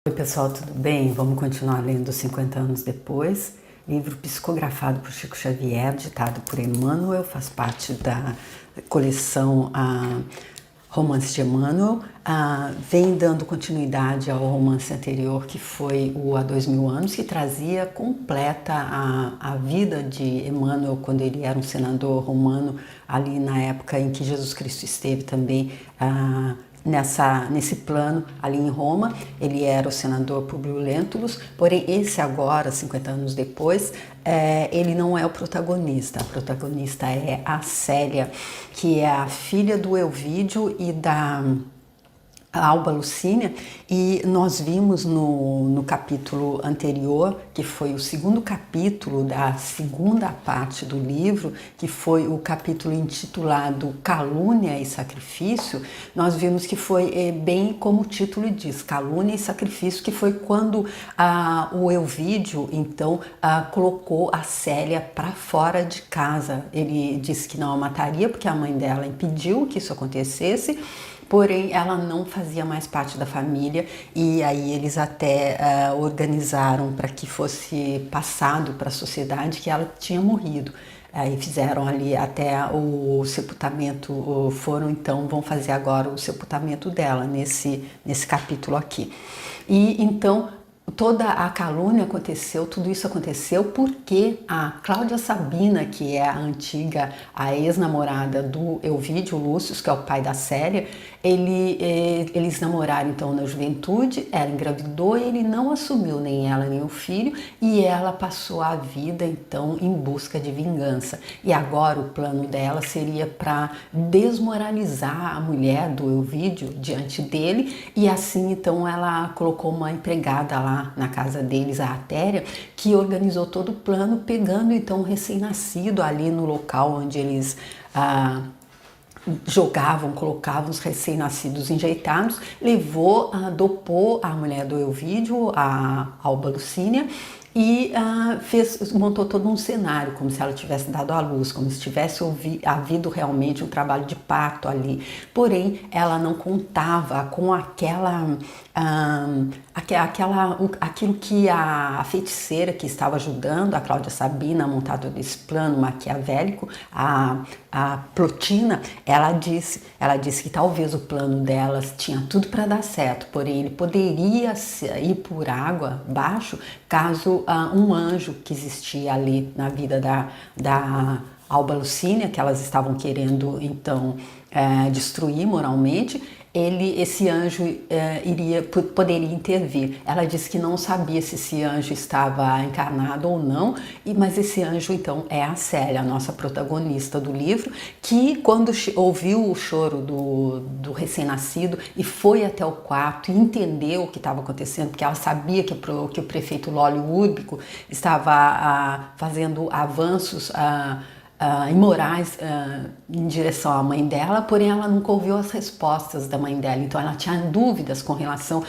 Oi pessoal, tudo bem? Vamos continuar lendo 50 anos depois, livro psicografado por Chico Xavier, ditado por Emmanuel, faz parte da coleção Romance de Emmanuel, vem dando continuidade ao romance anterior, que foi o Há 2000 anos, que trazia completa a vida de Emmanuel quando ele era um senador romano, ali na época em que Jesus Cristo esteve também nesse plano ali em Roma. Ele era o senador Publio Lentulus, porém esse agora, 50 anos depois, ele não é o protagonista. A protagonista é a Célia, que é a filha do Elvídio e da Alba Lucínia, e nós vimos no capítulo anterior, que foi o segundo capítulo da segunda parte do livro, que foi o capítulo intitulado Calúnia e Sacrifício. Nós vimos que foi bem como o título diz, Calúnia e Sacrifício, que foi quando o Elvídio então colocou a Célia para fora de casa. Ele disse que não a mataria porque a mãe dela impediu que isso acontecesse, porém ela não fazia mais parte da família, e aí eles até organizaram para que fosse passado para a sociedade que ela tinha morrido. Aí fizeram ali até o sepultamento, vão fazer agora o sepultamento dela nesse capítulo aqui. E então toda a calúnia aconteceu, tudo isso aconteceu porque a Cláudia Sabina, que é a ex-namorada do Elvídio Lúcio, que é o pai da Célia, eles namoraram então na juventude, ela engravidou e ele não assumiu nem ela nem o filho, e ela passou a vida então em busca de vingança. E agora o plano dela seria para desmoralizar a mulher do Elvídio diante dele, e assim então ela colocou uma empregada lá na casa deles, a Atéria, que organizou todo o plano, pegando então o recém-nascido ali no local onde eles colocavam os recém-nascidos enjeitados, dopou a mulher do Elvídio, a Alba Lucínia, e montou todo um cenário, como se ela tivesse dado à luz, como se tivesse havido realmente um trabalho de parto ali. Porém, ela não contava com aquilo que a feiticeira que estava ajudando a Cláudia Sabina a montar todo esse plano maquiavélico, a Plotina, ela disse que talvez o plano delas tinha tudo para dar certo, porém ele poderia ir por água abaixo caso um anjo que existia ali na vida da Alba Lucínia, que elas estavam querendo então destruir moralmente, esse anjo poderia intervir. Ela disse que não sabia se esse anjo estava encarnado ou não, mas esse anjo então é a Célia, a nossa protagonista do livro, que quando ouviu o choro do recém-nascido e foi até o quarto e entendeu o que estava acontecendo, porque ela sabia que o prefeito Lólio Úrbico estava fazendo avanços imorais em direção à mãe dela, porém ela nunca ouviu as respostas da mãe dela, então ela tinha dúvidas com relação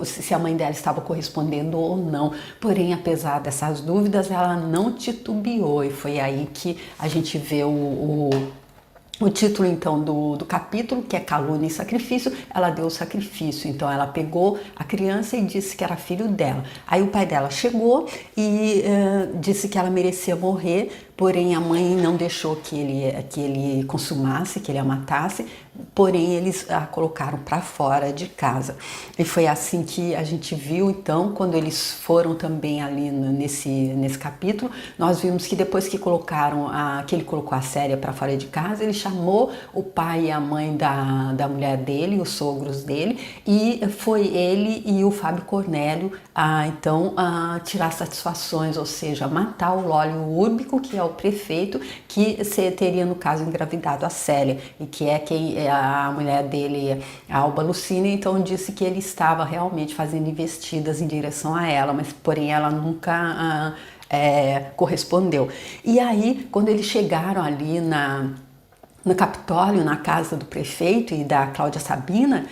se a mãe dela estava correspondendo ou não. Porém, apesar dessas dúvidas, ela não titubeou, e foi aí que a gente vê o título então do capítulo, que é Calúnia e Sacrifício. Ela deu o sacrifício, então ela pegou a criança e disse que era filho dela. Aí o pai dela chegou e disse que ela merecia morrer, porém a mãe não deixou que ele consumasse, que ele a matasse, porém eles a colocaram para fora de casa. E foi assim que a gente viu então, quando eles foram também ali nesse capítulo, nós vimos que depois que ele colocou a Célia para fora de casa, ele chamou o pai e a mãe da mulher dele, os sogros dele, e foi ele e o Fábio Cornélio a tirar satisfações, ou seja, matar o Lólio Úrbico, que é o prefeito, que teria no caso engravidado a Célia, e que é a mulher dele, a Alba Lucínia. Então disse que ele estava realmente fazendo investidas em direção a ela, mas porém ela nunca correspondeu. E aí, quando eles chegaram ali no Capitólio, na casa do prefeito e da Cláudia Sabina,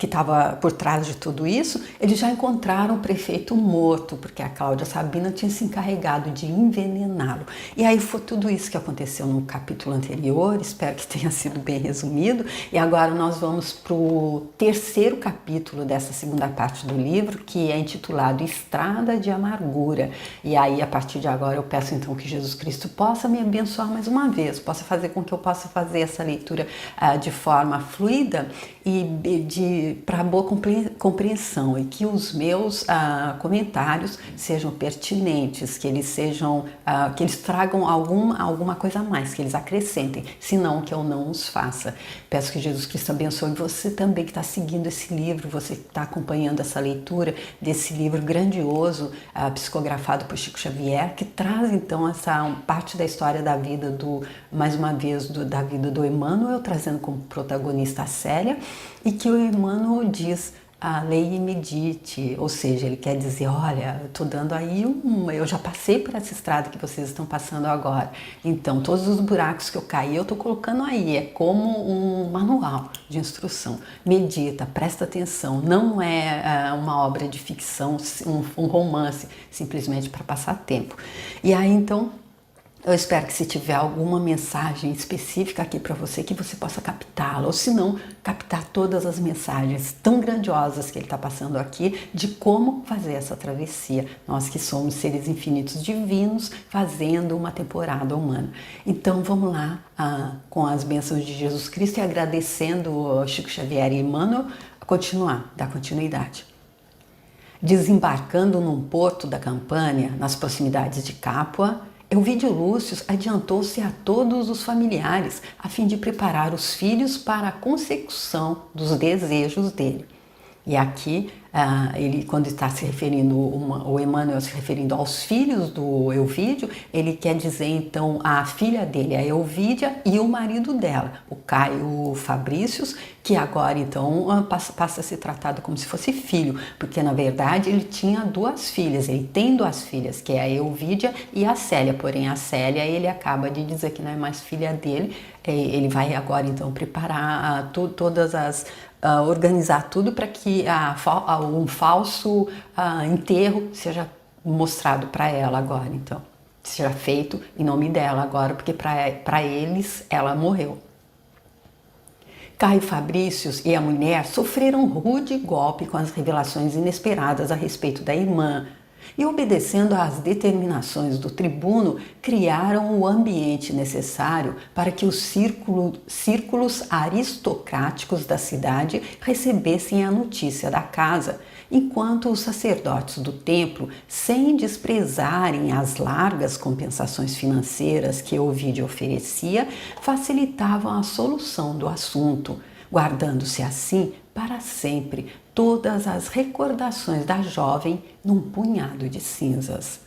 que estava por trás de tudo isso, eles já encontraram o prefeito morto, porque a Cláudia Sabina tinha se encarregado de envenená-lo. E aí foi tudo isso que aconteceu no capítulo anterior, espero que tenha sido bem resumido. E agora nós vamos para o terceiro capítulo dessa segunda parte do livro, que é intitulado Estrada de Amargura. E aí, a partir de agora, eu peço então que Jesus Cristo possa me abençoar mais uma vez, possa fazer com que eu possa fazer essa leitura de forma fluida e para boa compreensão, e que os meus comentários sejam pertinentes, que eles sejam, que eles tragam alguma coisa a mais, que eles acrescentem, senão que eu não os faça. Peço que Jesus Cristo abençoe você também que está seguindo esse livro, você que está acompanhando essa leitura desse livro grandioso, psicografado por Chico Xavier, que traz então essa parte da história da vida mais uma vez, da vida do Emmanuel, trazendo como protagonista a Célia, e que o Emmanuel diz: leia e medite, ou seja, ele quer dizer, olha, eu estou dando aí eu já passei por essa estrada que vocês estão passando agora, então todos os buracos que eu caí eu estou colocando aí, é como um manual de instrução, medita, presta atenção, não é uma obra de ficção, um romance, simplesmente para passar tempo. E aí então, eu espero que se tiver alguma mensagem específica aqui para você, que você possa captá-la, ou se não, captar todas as mensagens tão grandiosas que ele está passando aqui, de como fazer essa travessia. Nós que somos seres infinitos divinos, fazendo uma temporada humana. Então vamos lá, com as bênçãos de Jesus Cristo e agradecendo Chico Xavier e Emmanuel, dar continuidade. Desembarcando num porto da Campânia, nas proximidades de Capua, Elvídio Lúcio adiantou-se a todos os familiares a fim de preparar os filhos para a consecução dos desejos dele. E aqui, ele, quando está se referindo, o Emmanuel se referindo aos filhos do Elvídio, ele quer dizer então a filha dele, a Elvídia, e o marido dela, o Caio Fabrícios, que agora então passa a ser tratado como se fosse filho, porque na verdade ele tinha duas filhas, ele tem duas filhas, que é a Elvídia e a Célia, porém a Célia ele acaba de dizer que não é mais filha dele, ele vai agora então preparar todas as organizar tudo para que um falso enterro seja mostrado para ela agora, então seja feito em nome dela agora, porque para eles ela morreu. Caio Fabrícios e a mulher sofreram rude golpe com as revelações inesperadas a respeito da irmã, e, obedecendo às determinações do tribuno, criaram o ambiente necessário para que os círculos aristocráticos da cidade recebessem a notícia da casa, enquanto os sacerdotes do templo, sem desprezarem as largas compensações financeiras que Ovídio oferecia, facilitavam a solução do assunto, guardando-se assim para sempre todas as recordações da jovem num punhado de cinzas.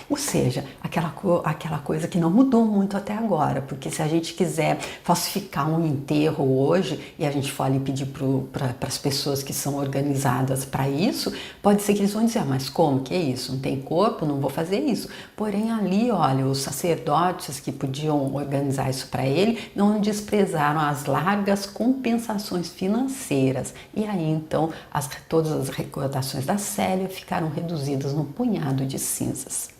Ou seja, aquela coisa que não mudou muito até agora, porque se a gente quiser falsificar um enterro hoje e a gente for ali pedir para as pessoas que são organizadas para isso, pode ser que eles vão dizer, mas como que é isso? Não tem corpo? Não vou fazer isso. Porém ali, olha, os sacerdotes que podiam organizar isso para ele não desprezaram as largas compensações financeiras. E aí então todas as recordações da Célia ficaram reduzidas num punhado de cinzas.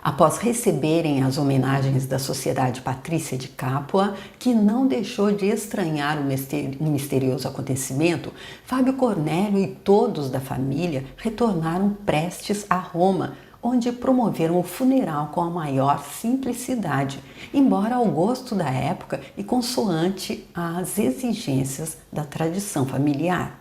Após receberem as homenagens da Sociedade Patrícia de Capua, que não deixou de estranhar o misterioso acontecimento, Fábio Cornélio e todos da família retornaram prestes a Roma, onde promoveram o funeral com a maior simplicidade, embora ao gosto da época e consoante às exigências da tradição familiar.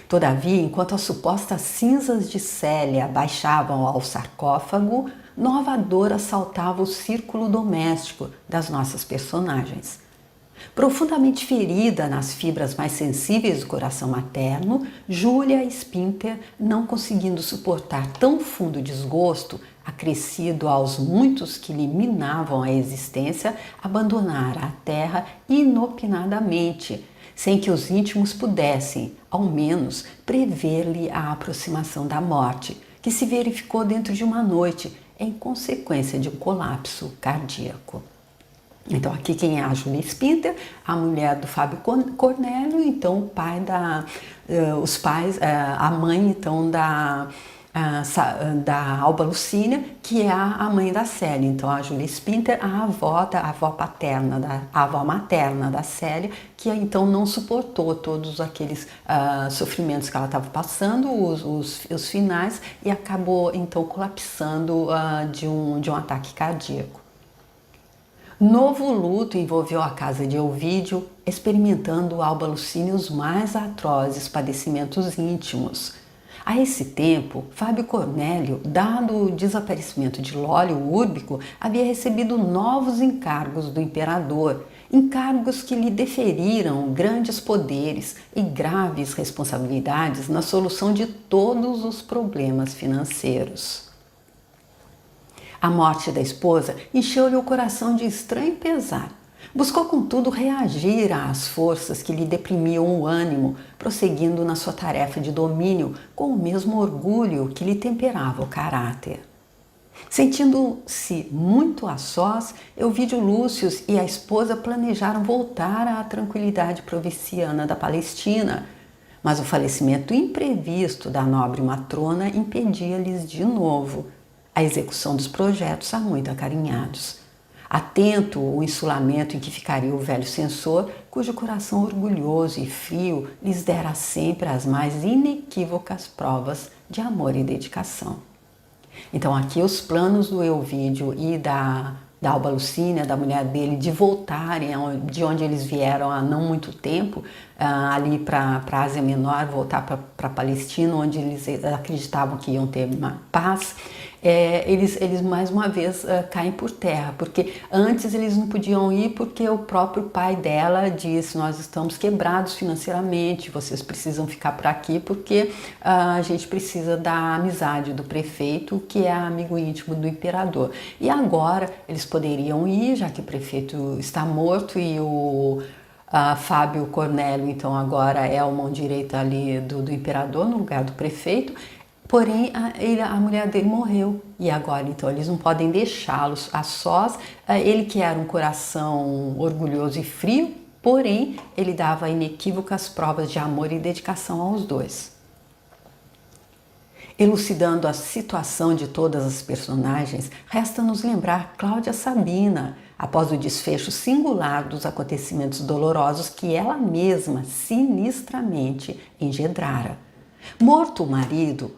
Todavia, enquanto as supostas cinzas de Célia baixavam ao sarcófago, nova dor assaltava o círculo doméstico das nossas personagens. Profundamente ferida nas fibras mais sensíveis do coração materno, Júlia Spinter, não conseguindo suportar tão fundo desgosto, acrescido aos muitos que lhe minavam a existência, abandonara a terra inopinadamente, sem que os íntimos pudessem, ao menos, prever-lhe a aproximação da morte, que se verificou dentro de uma noite, em consequência de um colapso cardíaco. Então aqui quem é a Julia Spinter, a mulher do Fábio Cornélio, então o pai os pais, a mãe então da Alba Lucínia, que é a mãe da Célia. Então a Julia Spinter, a avó paterna, a avó materna da Célia, que então não suportou todos aqueles sofrimentos que ela estava passando, os finais, e acabou então colapsando de um ataque cardíaco. Novo luto envolveu a casa de Ovídio, experimentando Alba Lucínia os mais atrozes padecimentos íntimos. A esse tempo, Fábio Cornélio, dado o desaparecimento de Lólio Úrbico, havia recebido novos encargos do imperador, encargos que lhe deferiram grandes poderes e graves responsabilidades na solução de todos os problemas financeiros. A morte da esposa encheu-lhe o coração de estranho pesar. Buscou, contudo, reagir às forças que lhe deprimiam o ânimo, prosseguindo na sua tarefa de domínio com o mesmo orgulho que lhe temperava o caráter. Sentindo-se muito a sós, Elvídio Lúcio e a esposa planejaram voltar à tranquilidade provinciana da Palestina, mas o falecimento imprevisto da nobre matrona impedia-lhes de novo a execução dos projetos há muito acarinhados. Atento o insulamento em que ficaria o velho censor, cujo coração orgulhoso e frio lhes dera sempre as mais inequívocas provas de amor e dedicação. Então aqui os planos do Elvídio e da Alba Lucínia, da mulher dele, de voltarem de onde eles vieram há não muito tempo, ali para a Ásia Menor, voltar para a Palestina, onde eles acreditavam que iam ter uma paz, eles mais uma vez caem por terra, porque antes eles não podiam ir porque o próprio pai dela disse: nós estamos quebrados financeiramente, vocês precisam ficar por aqui porque a gente precisa da amizade do prefeito, que é amigo íntimo do imperador. E agora eles poderiam ir, já que o prefeito está morto e o Fábio Cornélio então agora é a mão direita ali do imperador no lugar do prefeito. Porém, a mulher dele morreu e agora então eles não podem deixá-los a sós. Ele que era um coração orgulhoso e frio, porém ele dava inequívocas provas de amor e dedicação aos dois. Elucidando a situação de todas as personagens, resta nos lembrar Cláudia Sabina, após o desfecho singular dos acontecimentos dolorosos que ela mesma sinistramente engendrara. Morto o marido,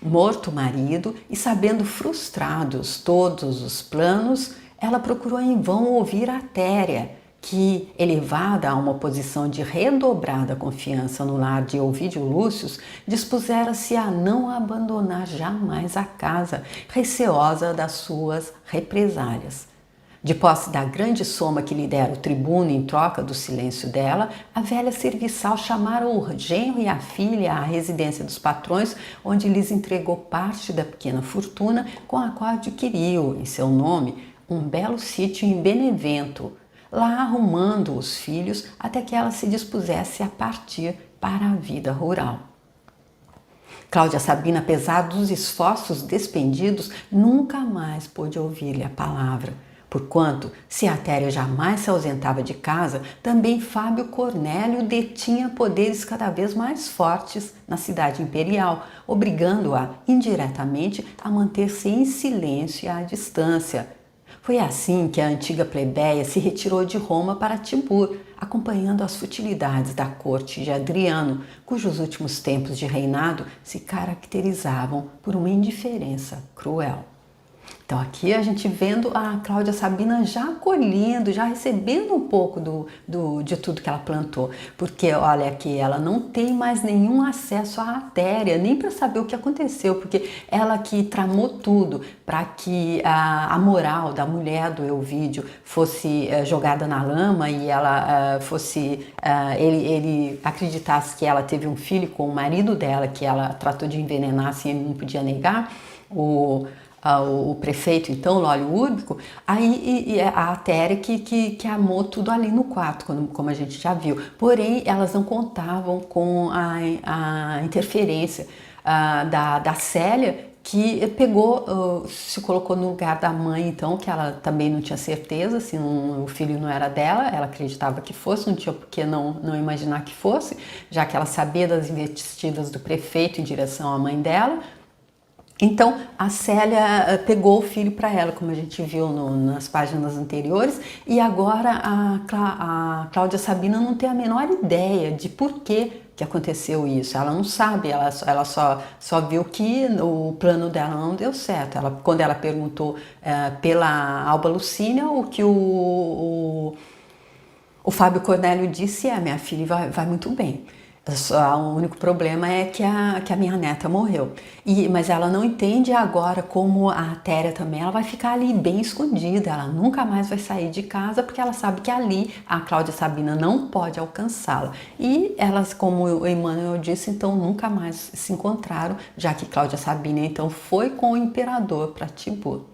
morto o marido e sabendo frustrados todos os planos, ela procurou em vão ouvir a Téria, que, elevada a uma posição de redobrada confiança no lar de Elvídio Lúcio, dispusera-se a não abandonar jamais a casa, receosa das suas represálias. De posse da grande soma que lhe dera o tribuno em troca do silêncio dela, a velha serviçal chamara o genro e a filha à residência dos patrões, onde lhes entregou parte da pequena fortuna com a qual adquiriu, em seu nome, um belo sítio em Benevento, lá arrumando os filhos até que ela se dispusesse a partir para a vida rural. Cláudia Sabina, apesar dos esforços despendidos, nunca mais pôde ouvir-lhe a palavra. Porquanto, se a Téria jamais se ausentava de casa, também Fábio Cornélio detinha poderes cada vez mais fortes na cidade imperial, obrigando-a indiretamente a manter-se em silêncio e à distância. Foi assim que a antiga plebeia se retirou de Roma para Tibur, acompanhando as futilidades da corte de Adriano, cujos últimos tempos de reinado se caracterizavam por uma indiferença cruel. Então aqui a gente vendo a Cláudia Sabina já colhendo, já recebendo um pouco de tudo que ela plantou. Porque olha aqui, ela não tem mais nenhum acesso à Téria, nem para saber o que aconteceu, porque ela que tramou tudo para que a moral da mulher do Elvídio fosse jogada na lama e ela ele acreditasse que ela teve um filho com o marido dela, que ela tratou de envenenar, assim, ele não podia negar, o prefeito, então, Lólio Úrbico, aí a Téria que amou tudo ali no quarto, como a gente já viu. Porém, elas não contavam com a interferência da Célia, que pegou, se colocou no lugar da mãe, então, que ela também não tinha certeza se o filho não era dela, ela acreditava que fosse, não tinha por que não imaginar que fosse, já que ela sabia das investidas do prefeito em direção à mãe dela. Então, a Célia pegou o filho para ela, como a gente viu nas páginas anteriores, e agora a Cláudia Sabina não tem a menor ideia de por que aconteceu isso. Ela não sabe, ela só viu que o plano dela não deu certo. Quando ela perguntou pela Alba Lucínia, o que o Fábio Cornélio disse minha filha vai muito bem. O único problema é que a minha neta morreu. Mas ela não entende agora como a Téria também, ela vai ficar ali bem escondida, ela nunca mais vai sair de casa, porque ela sabe que ali a Cláudia Sabina não pode alcançá-la. E elas, como o Emmanuel disse, então nunca mais se encontraram, já que Cláudia Sabina então foi com o imperador para Tibur.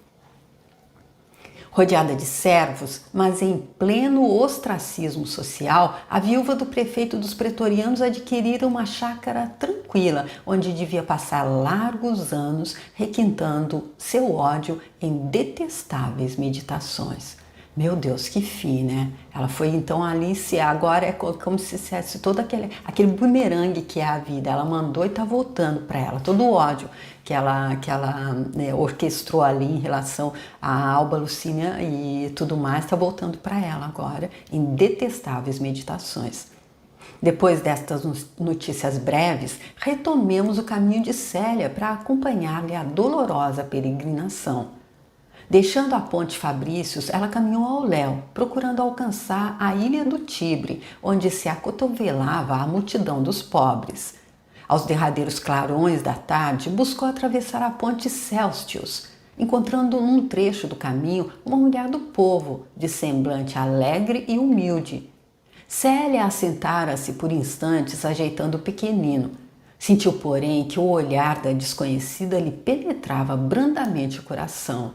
Rodeada de servos, mas em pleno ostracismo social, a viúva do prefeito dos pretorianos adquirira uma chácara tranquila, onde devia passar largos anos requintando seu ódio em detestáveis meditações. Meu Deus, que fim, né? Ela foi então ali, agora é como se dissesse todo aquele bumerangue que é a vida. Ela mandou e está voltando para ela. Todo o ódio que ela né, orquestrou ali em relação à Alba Lucínia e tudo mais, está voltando para ela agora em detestáveis meditações. Depois destas notícias breves, retomemos o caminho de Célia para acompanhar-lhe a dolorosa peregrinação. Deixando a Ponte Fabrícios, ela caminhou ao léu, procurando alcançar a ilha do Tibre, onde se acotovelava a multidão dos pobres. Aos derradeiros clarões da tarde, buscou atravessar a Ponte Célestios, encontrando num trecho do caminho uma mulher do povo, de semblante alegre e humilde. Célia assentara-se por instantes, ajeitando o pequenino. Sentiu, porém, que o olhar da desconhecida lhe penetrava brandamente o coração.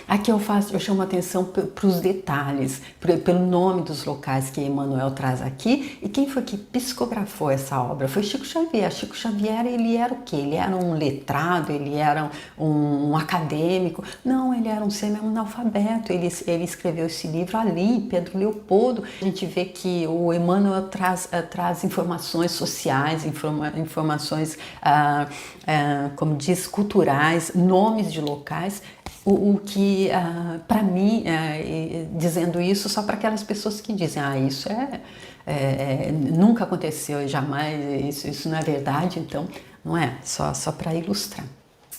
Aqui eu chamo a atenção para os detalhes, pelo nome dos locais que Emmanuel traz aqui. E quem foi que psicografou essa obra? Foi Chico Xavier. Chico Xavier, ele era o quê? Ele era um letrado, ele era um acadêmico? Não, ele era um semi-analfabeto. Ele escreveu esse livro ali em Pedro Leopoldo. A gente vê que o Emmanuel traz informações sociais, informações, como diz, culturais, nomes de locais, o que, para mim, dizendo isso só para aquelas pessoas que dizem isso nunca aconteceu e jamais, isso não é verdade, então não é, só para ilustrar.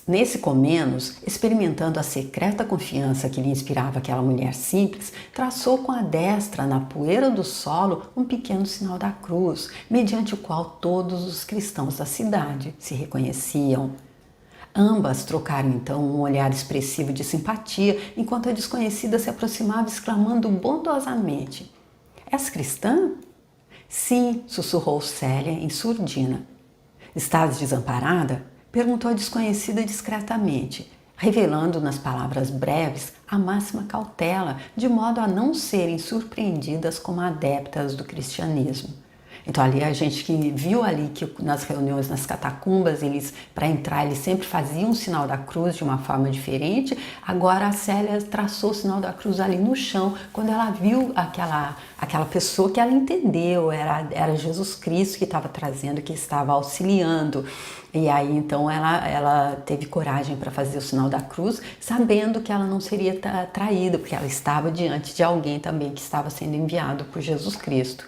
Nesse Comenos, experimentando a secreta confiança que lhe inspirava aquela mulher simples, traçou com a destra na poeira do solo um pequeno sinal da cruz, mediante o qual todos os cristãos da cidade se reconheciam. Ambas trocaram então um olhar expressivo de simpatia, enquanto a desconhecida se aproximava exclamando bondosamente: "És cristã?" "Sim", sussurrou Célia em surdina. "Estás desamparada?" perguntou a desconhecida discretamente, revelando nas palavras breves a máxima cautela, de modo a não serem surpreendidas como adeptas do cristianismo. Então ali a gente que viu ali que nas reuniões nas catacumbas, para entrar, eles sempre faziam o sinal da cruz de uma forma diferente. Agora a Célia traçou o sinal da cruz ali no chão, quando ela viu aquela pessoa que ela entendeu, era Jesus Cristo que estava trazendo, que estava auxiliando. E aí então ela teve coragem para fazer o sinal da cruz, sabendo que ela não seria traída, porque ela estava diante de alguém também que estava sendo enviado por Jesus Cristo.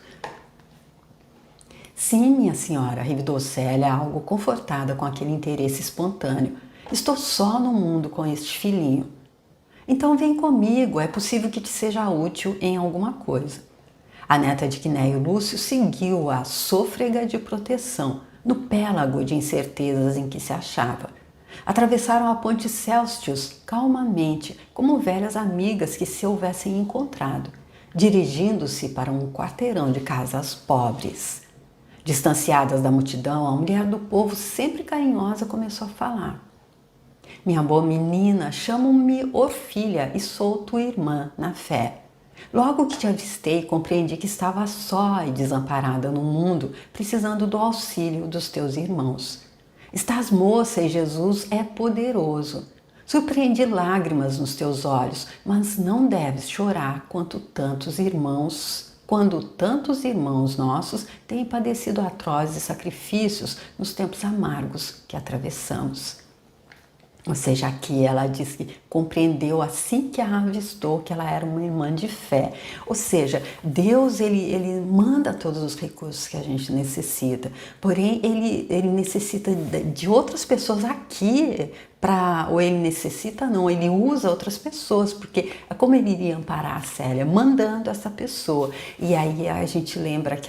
"Sim, minha senhora", revidou Célia, algo confortada com aquele interesse espontâneo. "Estou só no mundo com este filhinho." "Então vem comigo, é possível que te seja útil em alguma coisa." A neta de Quinéio Lúcio seguiu-a sôfrega de proteção, no pélago de incertezas em que se achava. Atravessaram a Ponte Célestios calmamente, como velhas amigas que se houvessem encontrado, dirigindo-se para um quarteirão de casas pobres. Distanciadas da multidão, a mulher do povo, sempre carinhosa, começou a falar: "Minha boa menina, chamo-me Orfília e sou tua irmã na fé. Logo que te avistei, compreendi que estava só e desamparada no mundo, precisando do auxílio dos teus irmãos. Estás moça e Jesus é poderoso. Surpreende lágrimas nos teus olhos, mas não deves chorar quando tantos irmãos nossos têm padecido atrozes sacrifícios nos tempos amargos que atravessamos. Ou seja, aqui ela diz que compreendeu assim que a avistou que ela era uma irmã de fé. Ou seja, Deus ele manda todos os recursos que a gente necessita, porém ele necessita de outras pessoas aqui ou ele necessita não, ele usa outras pessoas, porque como ele iria amparar a Célia? Mandando essa pessoa. E aí a gente lembra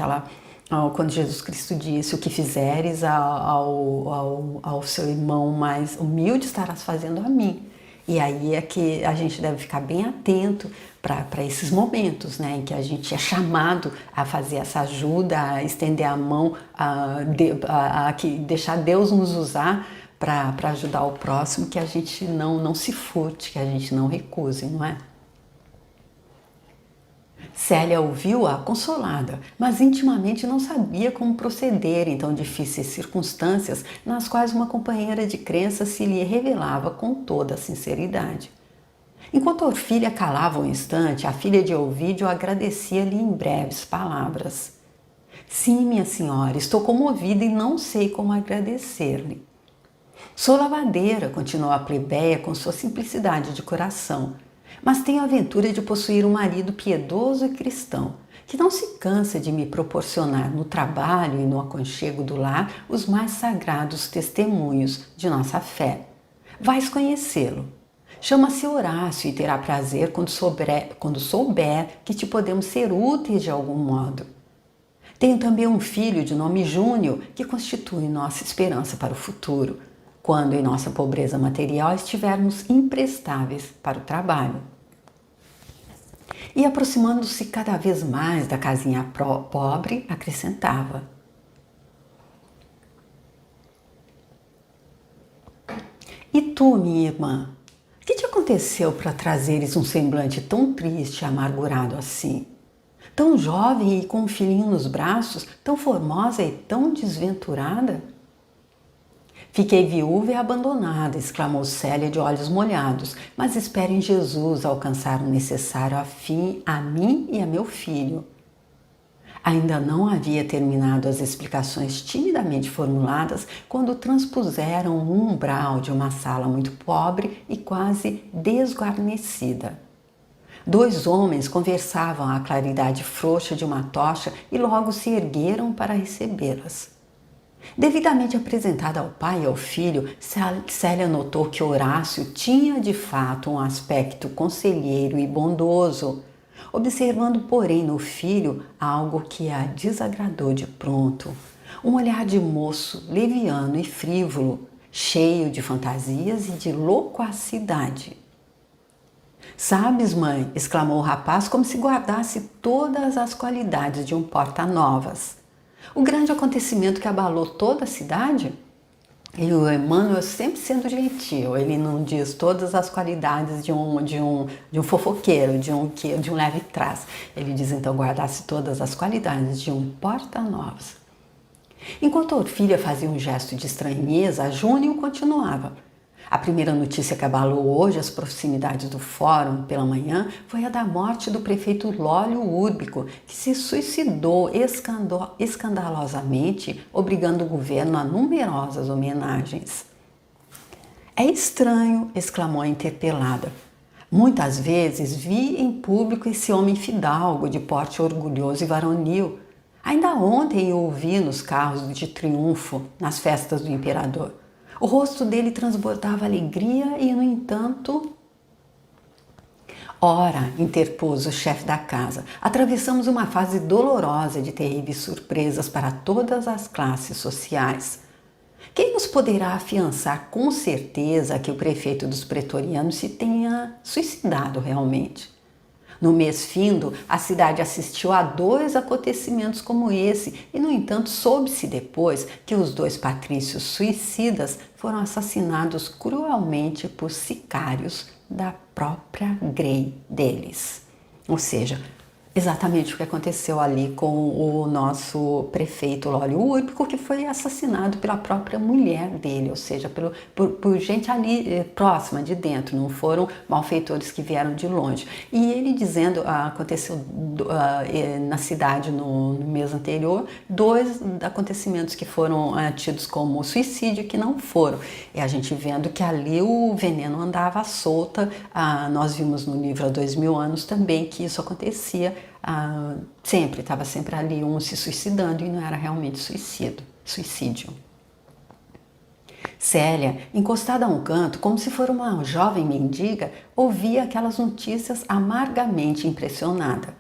quando Jesus Cristo disse: o que fizeres ao seu irmão mais humilde estarás fazendo a mim. E aí é que a gente deve ficar bem atento para esses momentos, né, em que a gente é chamado a fazer essa ajuda, a estender a mão, deixar Deus nos usar para ajudar o próximo, que a gente não se furte, que a gente não recuse, não é? Célia ouviu-a consolada, mas intimamente não sabia como proceder em tão difíceis circunstâncias nas quais uma companheira de crença se lhe revelava com toda a sinceridade. Enquanto a Orfília calava um instante, a filha de Ovídio agradecia-lhe em breves palavras. Sim, minha senhora, estou comovida e não sei como agradecer-lhe. Sou lavadeira, continuou a plebeia com sua simplicidade de coração, mas tenho a aventura de possuir um marido piedoso e cristão, que não se cansa de me proporcionar no trabalho e no aconchego do lar os mais sagrados testemunhos de nossa fé. Vais conhecê-lo. Chama-se Horácio e terá prazer quando souber que te podemos ser úteis de algum modo. Tenho também um filho de nome Júnior, que constitui nossa esperança para o futuro, quando em nossa pobreza material estivermos imprestáveis para o trabalho. E aproximando-se cada vez mais da casinha pobre, acrescentava: E tu, minha irmã, o que te aconteceu para trazeres um semblante tão triste e amargurado assim? Tão jovem e com um filhinho nos braços, tão formosa e tão desventurada? Fiquei viúva e abandonada, exclamou Célia de olhos molhados, mas espero em Jesus alcançar o necessário a mim e a meu filho. Ainda não havia terminado as explicações timidamente formuladas quando transpuseram o umbral de uma sala muito pobre e quase desguarnecida. 2 homens conversavam à claridade frouxa de uma tocha e logo se ergueram para recebê-las. Devidamente apresentada ao pai e ao filho, Célia notou que Horácio tinha de fato um aspecto conselheiro e bondoso, observando, porém, no filho algo que a desagradou de pronto. Um olhar de moço leviano e frívolo, cheio de fantasias e de loquacidade. Sabes, mãe, exclamou o rapaz como se guardasse todas as qualidades de um porta-novas. O grande acontecimento que abalou toda a cidade? E o Emmanuel sempre sendo gentil, ele não diz todas as qualidades de um fofoqueiro, de um leve trás. Ele diz então guardasse todas as qualidades de um porta-novas. Enquanto a Orfília fazia um gesto de estranheza, Júnior continuava. A primeira notícia que abalou hoje as proximidades do fórum pela manhã foi a da morte do prefeito Lólio Úrbico, que se suicidou escandalosamente, obrigando o governo a numerosas homenagens. É estranho, exclamou a interpelada. Muitas vezes vi em público esse homem fidalgo, de porte orgulhoso e varonil. Ainda ontem o ouvi nos carros de triunfo, nas festas do imperador. O rosto dele transbordava alegria e, no entanto... Ora, interpôs o chefe da casa, atravessamos uma fase dolorosa de terríveis surpresas para todas as classes sociais. Quem nos poderá afiançar com certeza que o prefeito dos pretorianos se tenha suicidado realmente? No mês findo, a cidade assistiu a 2 acontecimentos como esse e, no entanto, soube-se depois que os 2 patrícios suicidas foram assassinados cruelmente por sicários da própria grei deles. Ou seja, Exatamente o que aconteceu ali com o nosso prefeito Lólio Úrbico, que foi assassinado pela própria mulher dele, ou seja, por gente ali próxima de dentro, não foram malfeitores que vieram de longe. E ele dizendo, aconteceu na cidade no mês anterior, dois acontecimentos que foram tidos como suicídio que não foram. E a gente vendo que ali o veneno andava à solta, nós vimos no livro Há 2000 Anos também que isso acontecia. Estava sempre ali um se suicidando e não era realmente suicídio. Célia, encostada a um canto, como se for uma jovem mendiga, ouvia aquelas notícias amargamente impressionada.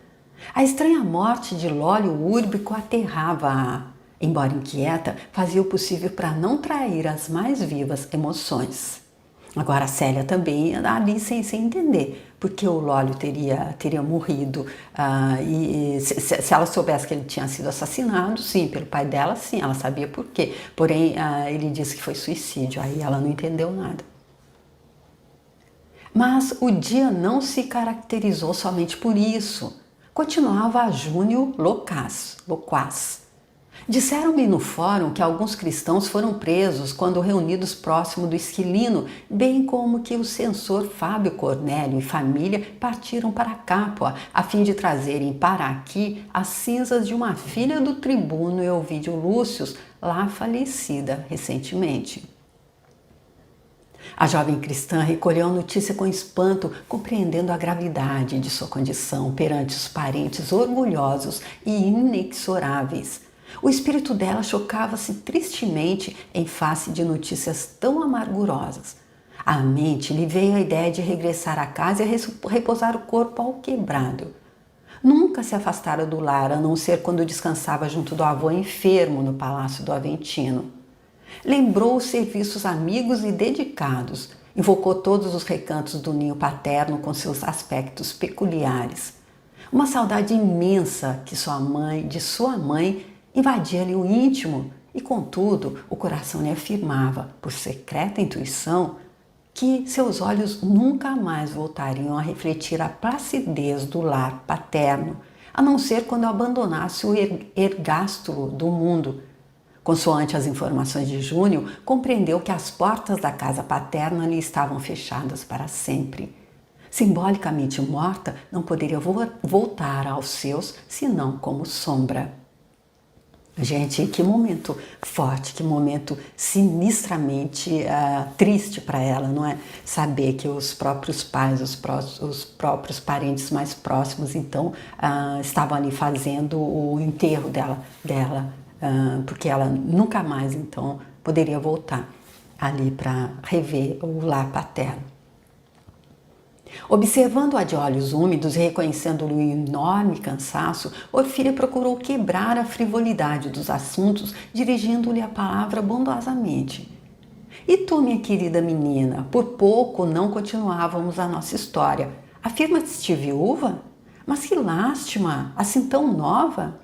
A estranha morte de Lólio Úrbico aterrava-a. Embora inquieta, fazia o possível para não trair as mais vivas emoções. Agora a Célia também ali sem entender porque o Lólio teria morrido. E se ela soubesse que ele tinha sido assassinado, sim, pelo pai dela, sim, ela sabia por quê. Porém, ele disse que foi suicídio, aí ela não entendeu nada. Mas o dia não se caracterizou somente por isso. Continuava a Júnior loquaz. Disseram-me no fórum que alguns cristãos foram presos quando reunidos próximo do Esquilino, bem como que o censor Fábio Cornélio e família partiram para Capua, a fim de trazerem para aqui as cinzas de uma filha do tribuno Elvídio Lúcio, lá falecida recentemente. A jovem cristã recolheu a notícia com espanto, compreendendo a gravidade de sua condição perante os parentes orgulhosos e inexoráveis. O espírito dela chocava-se tristemente em face de notícias tão amargurosas. À mente lhe veio a ideia de regressar à casa e repousar o corpo ao quebrado. Nunca se afastara do lar, a não ser quando descansava junto do avô enfermo no Palácio do Aventino. Lembrou os serviços amigos e dedicados, invocou todos os recantos do ninho paterno com seus aspectos peculiares. Uma saudade imensa de sua mãe, invadia-lhe o íntimo e, contudo, o coração lhe afirmava, por secreta intuição, que seus olhos nunca mais voltariam a refletir a placidez do lar paterno, a não ser quando abandonasse o ergástulo do mundo. Consoante as informações de Júnior, compreendeu que as portas da casa paterna lhe estavam fechadas para sempre. Simbolicamente morta, não poderia voltar aos seus, senão como sombra. Gente, que momento forte, que momento sinistramente triste para ela, não é? Saber que os próprios pais, os próprios parentes mais próximos, então, estavam ali fazendo o enterro dela, porque ela nunca mais, então, poderia voltar ali para rever o lar paterno. Observando-a de olhos úmidos e reconhecendo-lhe o enorme cansaço, Orfília procurou quebrar a frivolidade dos assuntos, dirigindo-lhe a palavra bondosamente. E tu, minha querida menina, por pouco não continuávamos a nossa história. Afirma-te viúva? Mas que lástima, assim tão nova!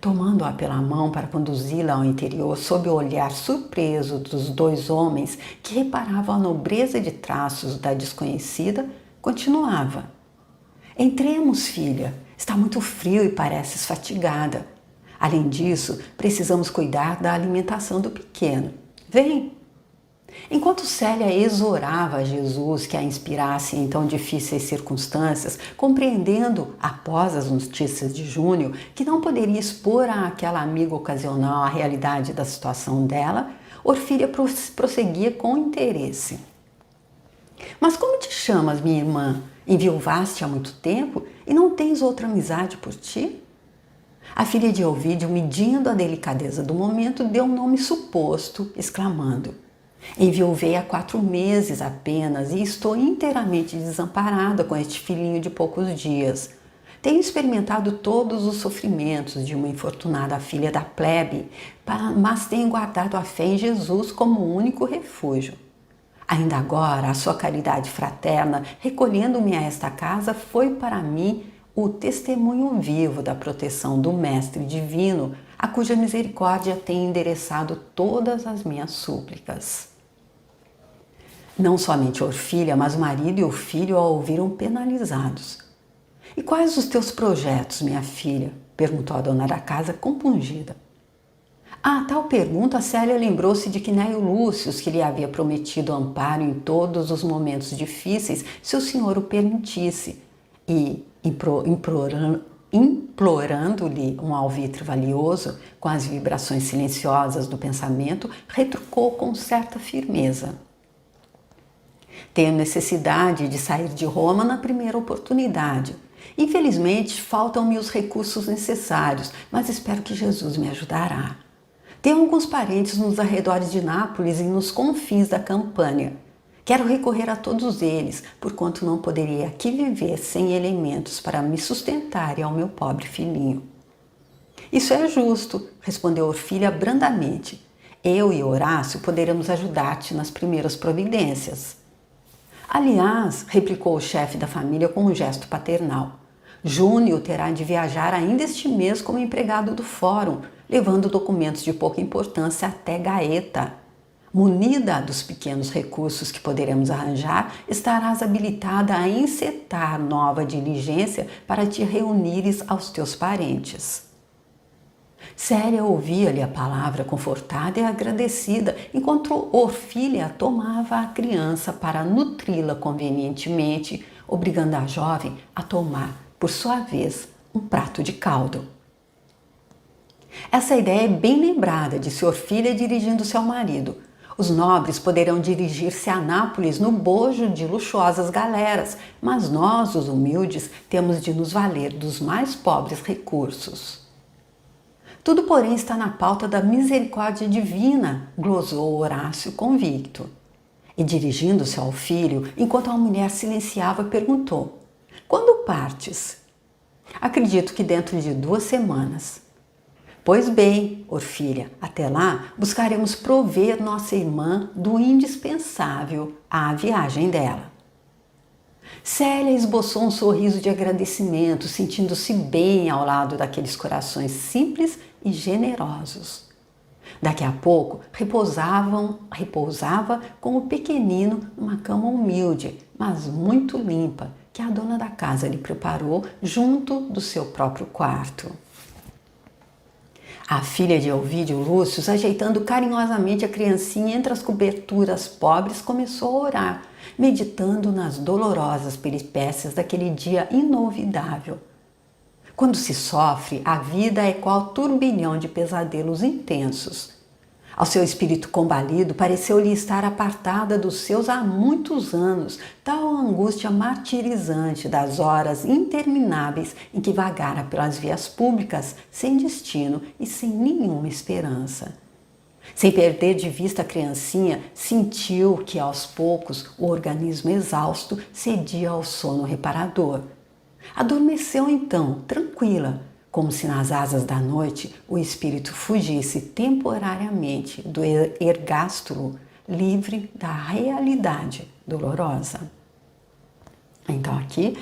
Tomando-a pela mão para conduzi-la ao interior, sob o olhar surpreso dos dois homens que reparavam a nobreza de traços da desconhecida, continuava. Entremos, filha. Está muito frio e pareces fatigada. Além disso, precisamos cuidar da alimentação do pequeno. Vem! Enquanto Célia exorava a Jesus que a inspirasse em tão difíceis circunstâncias, compreendendo, após as notícias de Júnior, que não poderia expor àquela amiga ocasional a realidade da situação dela, Orfília prosseguia com interesse. Mas como te chamas, minha irmã? Enviuvaste há muito tempo e não tens outra amizade por ti? A filha de Elvídio, medindo a delicadeza do momento, deu um nome suposto, exclamando: enviuvei há 4 meses apenas e estou inteiramente desamparada com este filhinho de poucos dias. Tenho experimentado todos os sofrimentos de uma infortunada filha da plebe, mas tenho guardado a fé em Jesus como único refúgio. Ainda agora, a sua caridade fraterna, recolhendo-me a esta casa, foi para mim o testemunho vivo da proteção do Mestre Divino, a cuja misericórdia tem endereçado todas as minhas súplicas. Não somente Orfília, mas o marido e o filho a ouviram penalizados. E quais os teus projetos, minha filha? Perguntou a dona da casa, compungida. À tal pergunta, Célia lembrou-se de Quinéio Lúcio, que lhe havia prometido amparo em todos os momentos difíceis, se o senhor o permitisse, e, implorando-lhe um alvitre valioso, com as vibrações silenciosas do pensamento, retrucou com certa firmeza. Tenho necessidade de sair de Roma na primeira oportunidade. Infelizmente, faltam-me os recursos necessários, mas espero que Jesus me ajudará. Tenho alguns parentes nos arredores de Nápoles e nos confins da Campânia. Quero recorrer a todos eles, porquanto não poderia aqui viver sem elementos para me sustentar e ao meu pobre filhinho. Isso é justo, respondeu Orfília brandamente. Eu e Horácio poderemos ajudar-te nas primeiras providências. Aliás, replicou o chefe da família com um gesto paternal, Júnior terá de viajar ainda este mês como empregado do fórum, levando documentos de pouca importância até Gaeta. Munida dos pequenos recursos que poderemos arranjar, estarás habilitada a encetar nova diligência para te reunires aos teus parentes. Célia ouvia-lhe a palavra confortada e agradecida, enquanto Orfília tomava a criança para nutri-la convenientemente, obrigando a jovem a tomar, por sua vez, um prato de caldo. Essa ideia é bem lembrada, disse Orfília dirigindo-se ao marido. Os nobres poderão dirigir-se a Nápoles no bojo de luxuosas galeras, mas nós, os humildes, temos de nos valer dos mais pobres recursos. Tudo, porém, está na pauta da misericórdia divina, glosou Horácio convicto. E dirigindo-se ao filho, enquanto a mulher silenciava, perguntou, quando partes? Acredito que dentro de 2 semanas. Pois bem, Orfília, até lá buscaremos prover nossa irmã do indispensável à viagem dela. Célia esboçou um sorriso de agradecimento, sentindo-se bem ao lado daqueles corações simples e generosos. Daqui a pouco repousava com o pequenino numa cama humilde, mas muito limpa, que a dona da casa lhe preparou junto do seu próprio quarto. A filha de Ovídio Lúcio, ajeitando carinhosamente a criancinha entre as coberturas pobres, começou a orar, meditando nas dolorosas peripécias daquele dia inolvidável. Quando se sofre, a vida é qual turbilhão de pesadelos intensos. Ao seu espírito combalido, pareceu-lhe estar apartada dos seus há muitos anos, tal angústia martirizante das horas intermináveis em que vagara pelas vias públicas, sem destino e sem nenhuma esperança. Sem perder de vista a criancinha, sentiu que aos poucos o organismo exausto cedia ao sono reparador. Adormeceu então, tranquila, como se nas asas da noite o espírito fugisse temporariamente do ergástulo, livre da realidade dolorosa. Então aqui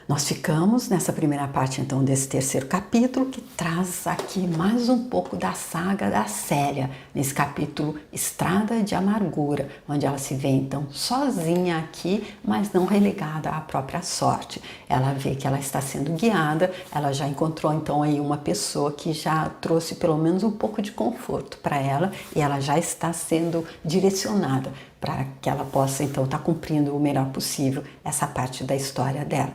nós ficamos nessa primeira parte então desse terceiro capítulo, que traz aqui mais um pouco da saga da Célia, nesse capítulo Estrada de Amargura, onde ela se vê então sozinha aqui, mas não relegada à própria sorte. Ela vê que ela está sendo guiada, ela já encontrou então aí uma pessoa que já trouxe pelo menos um pouco de conforto para ela, e ela já está sendo direcionada para que ela possa então estar cumprindo o melhor possível essa parte da história dela.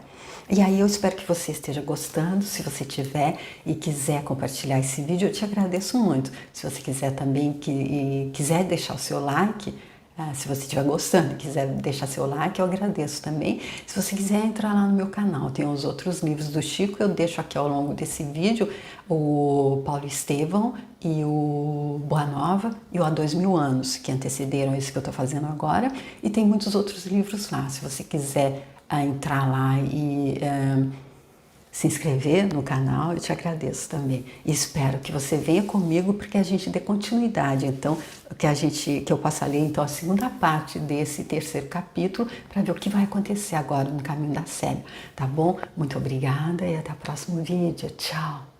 E aí eu espero que você esteja gostando. Se você tiver e quiser compartilhar esse vídeo, eu te agradeço muito. Se você quiser também quiser deixar o seu like, se você estiver gostando e quiser deixar seu like, eu agradeço também. Se você quiser entrar lá no meu canal, tem os outros livros do Chico, eu deixo aqui ao longo desse vídeo o Paulo Estevão e o Boa Nova e o Há 2000 anos, que antecederam esse que eu estou fazendo agora, e tem muitos outros livros lá. Se você quiser entrar lá e se inscrever no canal, eu te agradeço também. E espero que você venha comigo para que a gente dê continuidade. Então, que eu possa ler então a segunda parte desse terceiro capítulo para ver o que vai acontecer agora no caminho da Célia, tá bom? Muito obrigada e até o próximo vídeo. Tchau!